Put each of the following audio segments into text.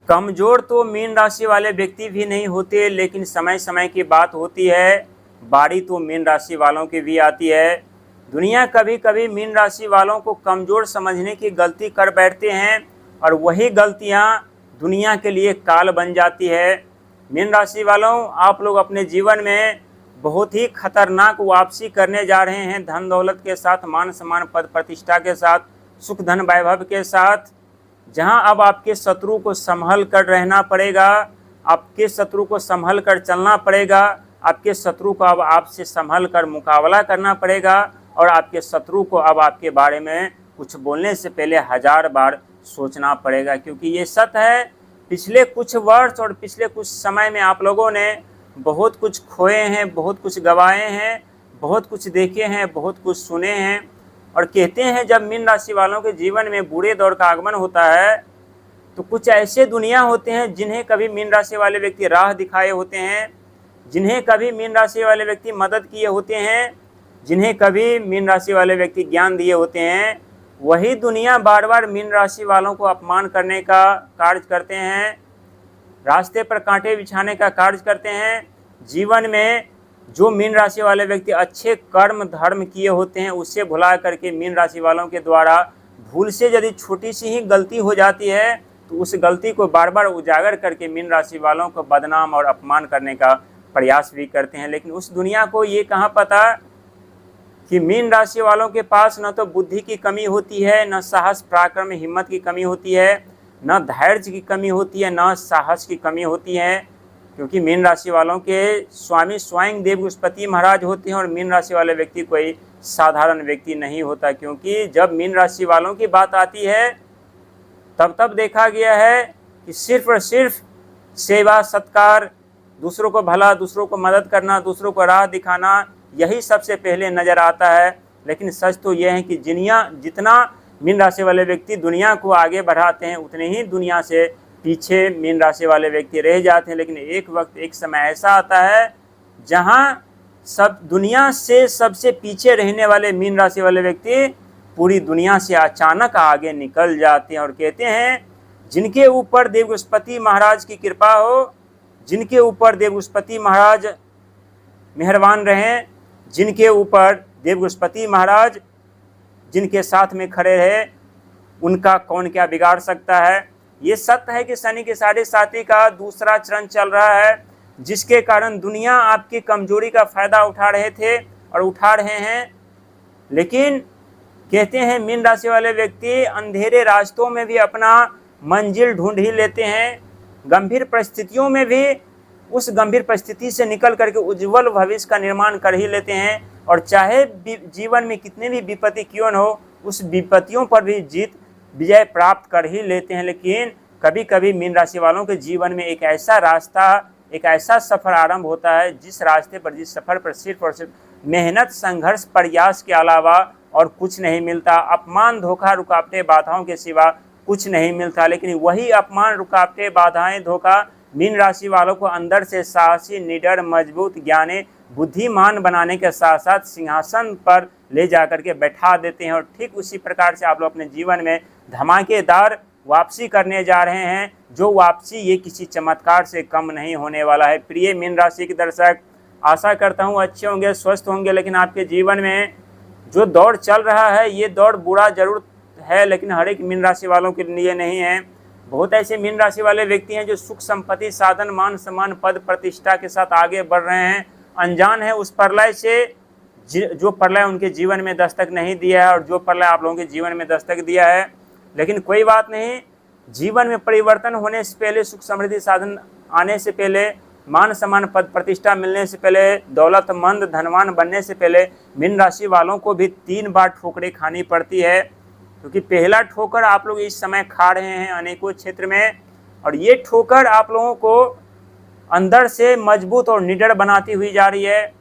कमजोर तो मीन राशि वाले व्यक्ति भी नहीं होते, लेकिन समय समय की बात होती है, बारी तो मीन राशि वालों की भी आती है। दुनिया कभी कभी मीन राशि वालों को कमजोर समझने की गलती कर बैठते हैं और वही गलतियां दुनिया के लिए काल बन जाती है। मीन राशि वालों, आप लोग अपने जीवन में बहुत ही खतरनाक वापसी करने जा रहे हैं, धन दौलत के साथ, मान सम्मान पद प्रतिष्ठा के साथ, सुख धन वैभव के साथ। जहां अब आपके शत्रु को संभल कर रहना पड़ेगा, आपके शत्रु को संभल कर चलना पड़ेगा, आपके शत्रु को अब आपसे संभल कर मुकाबला करना पड़ेगा और आपके शत्रु को अब आपके बारे में कुछ बोलने से पहले 1000 बार सोचना पड़ेगा। क्योंकि ये सत्य है, पिछले कुछ वर्ष और पिछले कुछ समय में आप लोगों ने बहुत कुछ खोए हैं, बहुत कुछ गंवाए हैं, बहुत कुछ देखे हैं, बहुत कुछ सुने हैं। और कहते हैं जब मीन राशि वालों के जीवन में बुरे दौर का आगमन होता है तो कुछ ऐसे दुनिया होते हैं जिन्हें कभी मीन राशि वाले व्यक्ति राह दिखाए होते हैं, जिन्हें कभी मीन राशि वाले व्यक्ति मदद किए होते हैं, जिन्हें कभी मीन राशि वाले व्यक्ति ज्ञान दिए होते हैं, वही दुनिया बार बार मीन राशि वालों को अपमान करने का कार्य करते हैं, रास्ते पर कांटे बिछाने का कार्य करते हैं। जीवन में जो मीन राशि वाले व्यक्ति अच्छे कर्म धर्म किए होते हैं उससे भुला करके मीन राशि वालों के द्वारा भूल से यदि छोटी सी ही गलती हो जाती है तो उस गलती को बार बार उजागर करके मीन राशि वालों को बदनाम और अपमान करने का प्रयास भी करते हैं। लेकिन उस दुनिया को ये कहाँ पता कि मीन राशि वालों के पास न तो बुद्धि की कमी होती है, न साहस पराक्रम हिम्मत की कमी होती है, न धैर्य की कमी होती है, न साहस की कमी होती है। क्योंकि मीन राशि वालों के स्वामी स्वयं देव बृहस्पति महाराज होते हैं और मीन राशि वाले व्यक्ति कोई साधारण व्यक्ति नहीं होता। क्योंकि जब मीन राशि वालों की बात आती है तब देखा गया है कि सिर्फ और सिर्फ सेवा सत्कार, दूसरों को भला, दूसरों को मदद करना, दूसरों को राह दिखाना, यही सबसे पहले नज़र आता है। लेकिन सच तो यह है कि जितना मीन राशि वाले व्यक्ति दुनिया को आगे बढ़ाते हैं उतने ही दुनिया से पीछे मीन राशि वाले व्यक्ति रह जाते हैं। लेकिन एक वक्त एक समय ऐसा आता है जहां सब दुनिया से सबसे पीछे रहने वाले मीन राशि वाले व्यक्ति पूरी दुनिया से अचानक आगे निकल जाते हैं। और कहते हैं जिनके ऊपर देव बृहस्पति महाराज की कृपा हो, जिनके ऊपर देव बृहस्पति महाराज मेहरबान रहें, जिनके ऊपर देव बृहस्पति महाराज जिनके साथ में खड़े रहे, उनका कौन क्या बिगाड़ सकता है। ये सत्य है कि शनि के 7.5 का दूसरा चरण चल रहा है, जिसके कारण दुनिया आपकी कमजोरी का फायदा उठा रहे थे और उठा रहे हैं। लेकिन कहते हैं मीन राशि वाले व्यक्ति अंधेरे रास्तों में भी अपना मंजिल ढूंढ ही लेते हैं, गंभीर परिस्थितियों में भी उस गंभीर परिस्थिति से निकल करके उज्जवल भविष्य का निर्माण कर ही लेते हैं। और चाहे जीवन में कितने भी विपत्ति क्यों न हो, उस विपत्तियों पर भी विजय प्राप्त कर ही लेते हैं। लेकिन कभी कभी मीन राशि वालों के जीवन में एक ऐसा रास्ता, एक ऐसा सफ़र आरंभ होता है जिस रास्ते पर, जिस सफ़र पर सिर्फ और सिर्फ मेहनत, संघर्ष, प्रयास के अलावा और कुछ नहीं मिलता। अपमान, धोखा, रुकावटें, बाधाओं के सिवा कुछ नहीं मिलता। लेकिन वही अपमान, रुकावटें, बाधाएं, धोखा मीन राशि वालों को अंदर से साहसी, निडर, मजबूत, ज्ञानी, बुद्धिमान बनाने के साथ साथ सिंहासन पर ले जाकर के बैठा देते हैं। और ठीक उसी प्रकार से आप लोग अपने जीवन में धमाकेदार वापसी करने जा रहे हैं, जो वापसी ये किसी चमत्कार से कम नहीं होने वाला है। प्रिय मीन राशि के दर्शक, आशा करता हूँ अच्छे होंगे, स्वस्थ होंगे। लेकिन आपके जीवन में जो दौर चल रहा है ये दौर बुरा जरूर है, लेकिन हर एक मीन राशि वालों के लिए नहीं है। बहुत ऐसे मीन राशि वाले व्यक्ति हैं जो सुख संपत्ति, साधन, मान सम्मान, पद प्रतिष्ठा के साथ आगे बढ़ रहे हैं, अनजान है उस प्रलय से जो प्रलय उनके जीवन में दस्तक नहीं दिया है और जो प्रलय आप लोगों के जीवन में दस्तक दिया है। लेकिन कोई बात नहीं, जीवन में परिवर्तन होने से पहले, सुख समृद्धि साधन आने से पहले, मान सम्मान पद प्रतिष्ठा मिलने से पहले, दौलतमंद धनवान बनने से पहले मीन राशि वालों को भी 3 बार ठोकरें खानी पड़ती है। क्योंकि पहला ठोकर आप लोग इस समय खा रहे हैं अनेकों क्षेत्र में, और ये ठोकर आप लोगों को अंदर से मजबूत और निडर बनाती हुई जा रही है।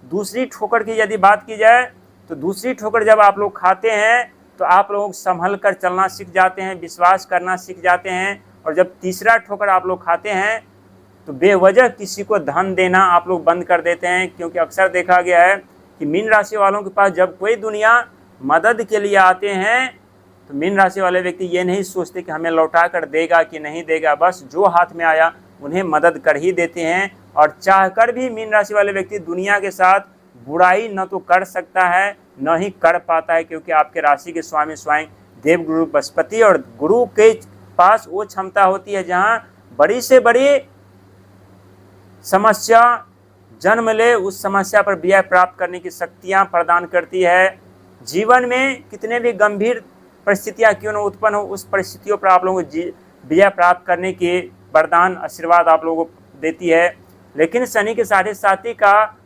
दूसरी ठोकर की यदि बात की जाए तो दूसरी ठोकर जब आप लोग खाते हैं तो आप लोग संभल कर चलना सीख जाते हैं, विश्वास करना सीख जाते हैं। और जब तीसरा ठोकर आप लोग खाते हैं तो बेवजह किसी को धन देना आप लोग बंद कर देते हैं। क्योंकि अक्सर देखा गया है कि मीन राशि वालों के पास जब कोई दुनिया मदद के लिए आते हैं तो मीन राशि वाले व्यक्ति ये नहीं सोचते कि हमें लौटा कर देगा कि नहीं देगा, बस जो हाथ में आया उन्हें मदद कर ही देते हैं। और चाहकर भी मीन राशि वाले व्यक्ति दुनिया के साथ बुराई न तो कर सकता है न ही कर पाता है, क्योंकि आपके राशि के स्वामी स्वयं देवगुरु बृहस्पति और गुरु के पास वो क्षमता होती है जहां बड़ी से बड़ी समस्या जन्म ले उस समस्या पर विजय प्राप्त करने की शक्तियां प्रदान करती है। जीवन में कितने भी गंभीर परिस्थितियां क्यों न उत्पन्न हो, उस परिस्थितियों पर आप लोगों को विजय प्राप्त करने के वरदान आशीर्वाद आप लोगों को देती है। लेकिन शनि के 7.5 का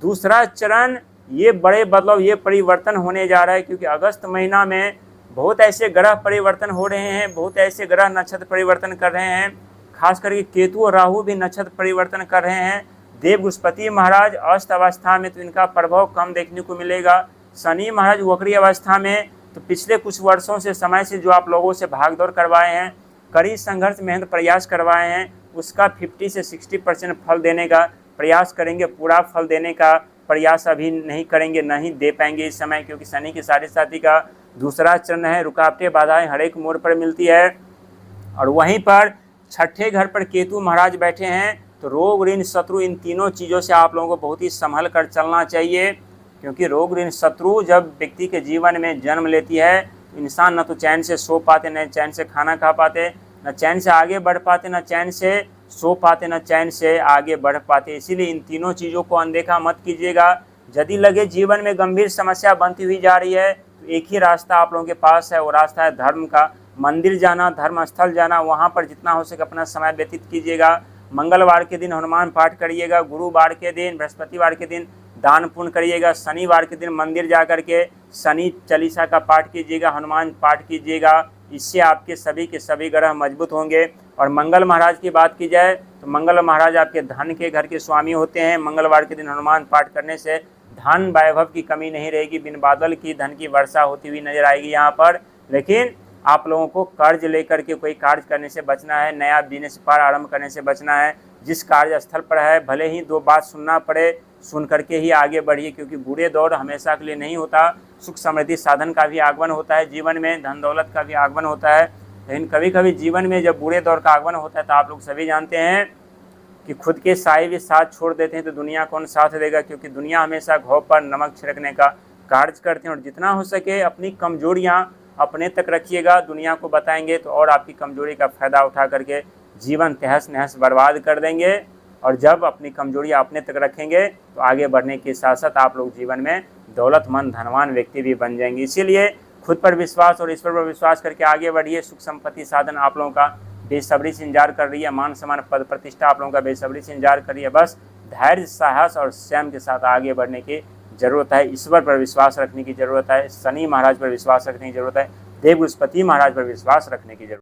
दूसरा चरण, ये बड़े बदलाव, ये परिवर्तन होने जा रहा है, क्योंकि अगस्त महीना में बहुत ऐसे ग्रह परिवर्तन हो रहे हैं, बहुत ऐसे ग्रह नक्षत्र परिवर्तन कर रहे हैं, खास करके केतु और राहु भी नक्षत्र परिवर्तन कर रहे हैं। देव बृहस्पति महाराज अस्त अवस्था में तो इनका प्रभाव कम देखने को मिलेगा। शनि महाराज वक्री अवस्था में, तो पिछले कुछ वर्षों से समय से जो आप लोगों से भागदौड़ करवाए हैं, कड़ी संघर्ष मेहनत प्रयास करवाए हैं, उसका 50 से 60% फल देने का प्रयास करेंगे। पूरा फल देने का प्रयास अभी नहीं करेंगे, नहीं दे पाएंगे इस समय, क्योंकि शनि के 7.5 का दूसरा चरण है। रुकावटें बाधाएं हर एक मोड़ पर मिलती है। और वहीं पर 6ठे घर पर केतु महाराज बैठे हैं, तो रोग ऋण शत्रु इन तीनों चीज़ों से आप लोगों को बहुत ही संभल कर चलना चाहिए, क्योंकि रोग ऋण शत्रु जब व्यक्ति के जीवन में जन्म लेती है, इंसान न तो चैन से सो पाते, न चैन से खाना खा पाते, न चैन से आगे बढ़ पाते, न चैन से सो पाते, न चैन से आगे बढ़ पाते। इसीलिए इन तीनों चीज़ों को अनदेखा मत कीजिएगा। यदि लगे जीवन में गंभीर समस्या बनती हुई जा रही है, तो एक ही रास्ता आप लोगों के पास है, वो रास्ता है धर्म का। मंदिर जाना, धर्म स्थल जाना, वहाँ पर जितना हो सके अपना समय व्यतीत कीजिएगा। मंगलवार के दिन हनुमान पाठ करिएगा, गुरुवार के दिन, बृहस्पतिवार के दिन दान पुण्य करिएगा, शनिवार के दिन मंदिर जा कर के शनि चालीसा का पाठ कीजिएगा, हनुमान पाठ कीजिएगा। इससे आपके सभी के सभी ग्रह मजबूत होंगे। और मंगल महाराज की बात की जाए तो मंगल महाराज आपके धन के घर के स्वामी होते हैं। मंगलवार के दिन हनुमान पाठ करने से धन वैभव की कमी नहीं रहेगी, बिन बादल की धन की वर्षा होती हुई नजर आएगी यहाँ पर। लेकिन आप लोगों को कर्ज लेकर के कोई कार्य करने से बचना है, नया बिजनेस पर आरंभ करने से बचना है। जिस कार्यस्थल पर है भले ही 2 बात सुनना पड़े, सुन करके ही आगे बढ़िए, क्योंकि बुरे दौर हमेशा के लिए नहीं होता। सुख समृद्धि साधन का भी आगमन होता है जीवन में, धन दौलत का भी आगमन होता है। लेकिन कभी कभी जीवन में जब बुरे दौर का आगमन होता है, तो आप लोग सभी जानते हैं कि खुद के साए भी साथ छोड़ देते हैं, तो दुनिया कौन साथ देगा, क्योंकि दुनिया हमेशा घाव पर नमक छिड़कने का कार्य करते हैं। और जितना हो सके अपनी कमजोरियाँ अपने तक रखिएगा, दुनिया को बताएंगे तो और आपकी कमजोरी का फ़ायदा उठा करके जीवन तहस नहस बर्बाद कर देंगे। और जब अपनी कमजोरियाँ अपने तक रखेंगे तो आगे बढ़ने के साथ साथ आप लोग जीवन में दौलतमंद धनवान व्यक्ति भी बन जाएंगे। इसीलिए खुद पर विश्वास और ईश्वर पर विश्वास करके आगे बढ़िए। सुख संपत्ति साधन आप लोगों का बेसब्री से इंतजार कर रही है, मान सम्मान पद प्रतिष्ठा आप लोगों का बेसब्री से इंतजार कर रही है। बस धैर्य, साहस और संयम के साथ आगे बढ़ने की जरूरत है। ईश्वर पर विश्वास रखने की जरूरत है, शनि महाराज पर विश्वास रखने की जरूरत है, देव बृहस्पति महाराज पर विश्वास रखने की जरूरत है।